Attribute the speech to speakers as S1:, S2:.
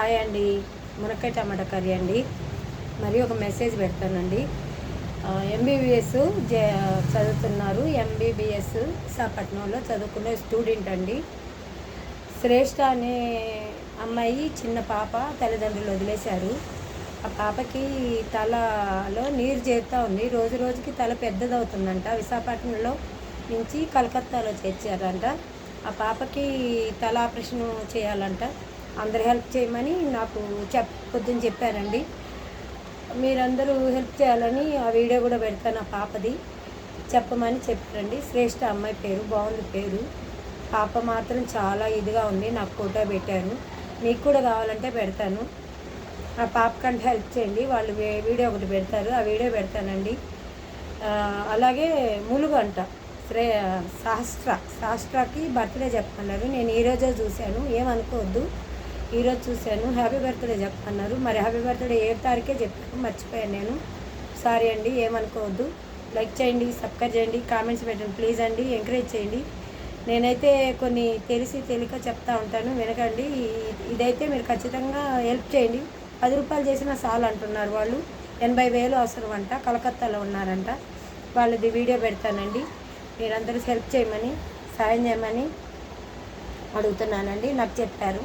S1: Hi అండి, మునక్కాయ టమాటా curry అండి. మరి ఒక మెసేజ్ పెడతానండి. ఎంబీబీఎస్ చదువుతున్నారు. ఎంబీబీఎస్ విశాఖపట్నంలో చదువుకునే స్టూడెంట్ అండి. శ్రేష్ఠ అనే అమ్మాయి, చిన్న పాప, తల్లిదండ్రులు వదిలేశారు. ఆ పాపకి తలలో నీరు చేరుతూ ఉంది. రోజు రోజుకి తల పెద్దదవుతుందంట. విశాఖపట్నంలో నుంచి కలకత్తాలో చేర్చారంట. ఆ పాపకి తల ఆపరేషన్ చేయాలంట. అందరు హెల్ప్ చేయమని నాకు పొద్దున్న చెప్పారండి. మీరందరూ హెల్ప్ చేయాలని ఆ వీడియో కూడా పెడతాను. ఆ పాపది చెప్పమని చెప్పారండి. శ్రేష్ఠ అమ్మాయి పేరు, బాగుంది పేరు. పాప మాత్రం చాలా ఇదిగా ఉంది. నాకు ఫోటో పెట్టాను. మీకు కూడా కావాలంటే పెడతాను. ఆ పాపకంటే హెల్ప్ చేయండి. వాళ్ళు వీడియో ఒకటి పెడతారు, ఆ వీడియో పెడతానండి. అలాగే ములుగు అంట సహస్రాకి బర్త్డే చెప్పన్నారు. నేను ఈరోజే చూశాను, ఏమనుకోవద్దు. ఈరోజు చూశాను. హ్యాపీ బర్త్డే చెప్పన్నారు. మరి హ్యాపీ బర్త్డే 7 తారీఖే చెప్పాను, మర్చిపోయాను నేను. సారీ అండి, ఏమనుకోవద్దు. లైక్ చేయండి, సబ్స్క్రైబ్ చేయండి, కామెంట్స్ పెట్టండి ప్లీజ్ అండి. ఎంకరేజ్ చేయండి. నేనైతే కొన్ని తెలియక చెప్తా ఉంటాను, వినకండి. ఇదైతే మీరు ఖచ్చితంగా హెల్ప్ చేయండి. 10 రూపాయలు చేసినా చాలు అంటున్నారు వాళ్ళు. 80,000 అవసరం అంట. కలకత్తాలో ఉన్నారంట. వాళ్ళది వీడియో పెడతానండి. మీరందరూ హెల్ప్ చేయమని, సాయం చేయమని అడుగుతున్నానండి. నాకు చెప్పారు.